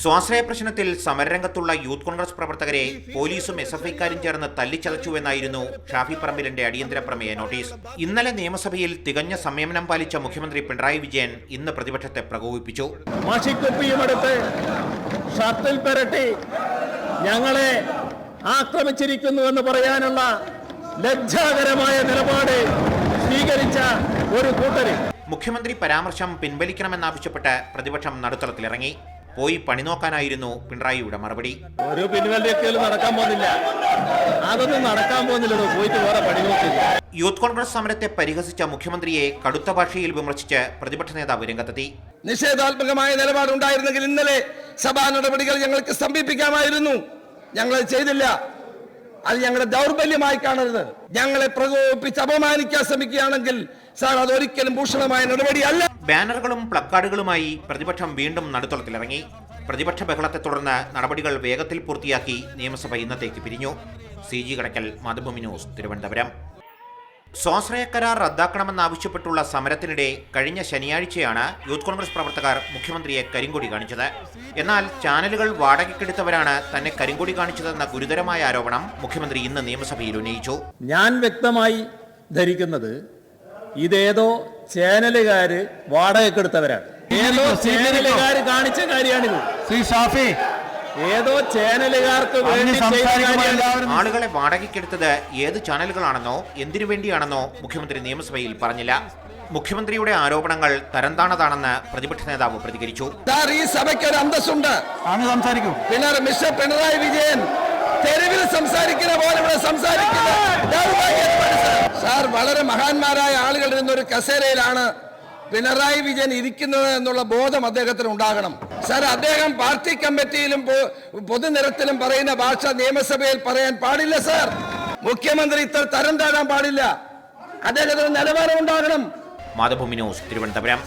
സ്വാശ്രയ പ്രശ്നത്തിൽ സമരരംഗത്തുള്ള യൂത്ത് കോൺഗ്രസ് പ്രവർത്തകരെ പോലീസും SFIക്കാരും ചേർന്ന് തല്ലിച്ചതച്ചുവെന്നായിരുന്നു ഷാഫി പറമ്പിലിന്റെ അടിയന്തര പ്രമേയ നോട്ടീസ്. ഇന്നലെ നിയമസഭയിൽ തികഞ്ഞ സംയമനം പാലിച്ച മുഖ്യമന്ത്രി പിണറായി വിജയൻ ഇന്ന് പ്രതിപക്ഷത്തെ പ്രകോപിപ്പിച്ചു. മഷിക്കുപ്പിയുമെടുത്ത് ഷർട്ടിൽ പെരട്ടി ഞങ്ങളെ ആക്രമിച്ചിരിക്കുന്നുവെന്ന് പറയാനുള്ള ലജ്ജാകരമായ നിലപാട് സ്വീകരിച്ച ഒരു കൂട്ടര്. മുഖ്യമന്ത്രി പരാമർശം പിൻവലിക്കണമെന്നാവശ്യപ്പെട്ട് പ്രതിപക്ഷം നടുത്തളത്തിലിറങ്ങി. പോയി പണി നോക്കാനായിരുന്നു പിണറായിയുടെ മറുപടി. ഒരു പിൻവലിക്കലും നടക്കാൻ പോകുന്നില്ല, അതൊന്നും നടക്കാൻ പോകുന്നില്ലല്ലോ, പോയിട്ട് വേറെ പണി നോക്കില്ല. യൂത്ത് കോൺഗ്രസ് സമരത്തെ പരിഹസിച്ച മുഖ്യമന്ത്രിയെ കടുത്ത ഭാഷയിൽ വിമർശിച്ച് പ്രതിപക്ഷ നേതാവ് രംഗത്തെത്തി. നിഷേധാത്മകമായ നിലപാടുണ്ടായിരുന്നെങ്കിൽ ഇന്നലെ സഭാ നടപടികൾ ഞങ്ങൾക്ക് സ്തംഭിപ്പിക്കാമായിരുന്നു. ഞങ്ങൾ ചെയ്തില്ല. അത് ഞങ്ങളുടെ ദൗർബല്യമായി കാണരുത്. ഞങ്ങളെ പ്രകോപിപ്പിച്ച് അപമാനിക്കാൻ ശ്രമിക്കുകയാണെങ്കിൽ സാർ, അതൊരിക്കലും ഭൂഷണമായ നടപടിയല്ല. ബാനറുകളും പ്ലക്കാർഡുകളുമായി പ്രതിപക്ഷം വീണ്ടും നടുത്തളത്തിലിറങ്ങി. പ്രതിപക്ഷ ബഹളത്തെ തുടർന്ന് നടപടികൾ വേഗത്തിൽ പൂർത്തിയാക്കി നിയമസഭ ഇന്നത്തേക്ക് പിരിഞ്ഞു. CG കടക്കൽ, മാതൃഭൂമി ന്യൂസ്, തിരുവനന്തപുരം. സ്വാശ്രയ കരാർ റദ്ദാക്കണമെന്നാവശ്യപ്പെട്ടുള്ള സമരത്തിനിടെ കഴിഞ്ഞ ശനിയാഴ്ചയാണ് യൂത്ത് കോൺഗ്രസ് പ്രവർത്തകർ മുഖ്യമന്ത്രിയെ കരിങ്കൊടി കാണിച്ചത്. എന്നാൽ ചാനലുകൾ വാടകയ്ക്കെടുത്തവരാണ് തന്നെ കരിങ്കൊടി കാണിച്ചതെന്ന ഗുരുതരമായ ആരോപണം മുഖ്യമന്ത്രി ഇന്ന് നിയമസഭയിൽ ഉന്നയിച്ചു. ഞാൻ വ്യക്തമായി ധരിക്കുന്നത് ഇതേതോ ചാനലുകാര് വാടകയ്ക്കെടുത്തവരാണ്. ഏതോ ചാനലുകാര് കാണിച്ച കാര്യമാണിത്. ശ്രീ ഷാഫി, ഏതോ ചാനലുകാർക്ക് വേണ്ടി ആളുകളെ വാടകയ്ക്കെടുത്തത് ഏത് ചാനലുകളാണെന്നോ എന്തിനു വേണ്ടിയാണെന്നോ മുഖ്യമന്ത്രി നിയമസഭയിൽ പറഞ്ഞില്ല. മുഖ്യമന്ത്രിയുടെ ആരോപണങ്ങൾ തരംതാണതാണെന്ന് പ്രതിപക്ഷ നേതാവ് പ്രതികരിച്ചു. ഈ സഭയ്ക്ക് ഒരു അന്തസ്സുണ്ട്. മിസ്റ്റർ പിണറായി വിജയൻ തെരുവിൽ സംസാരിക്കുന്ന പോലെ ഇവിടെ സംസാരിക്കുന്നത് സാർ, വളരെ മഹാന്മാരായ ആളുകൾ ഇരുന്നൊരു കസേരയിലാണ് പിണറായി വിജയൻ ഇരിക്കുന്നത് എന്നുള്ള ബോധം അദ്ദേഹത്തിന് ഉണ്ടാകണം. സാർ, അദ്ദേഹം പാർട്ടി കമ്മിറ്റിയിലും പൊതുനിരത്തിലും പറയുന്ന ഭാഷ നിയമസഭയിൽ പറയാൻ പാടില്ല. സാർ, മുഖ്യമന്ത്രി ഇത്ര തരം താഴാൻ പാടില്ല. അദ്ദേഹത്തിന് നിലവാരം ഉണ്ടാകണം. മാതൃഭൂമി ന്യൂസ്, തിരുവനന്തപുരം.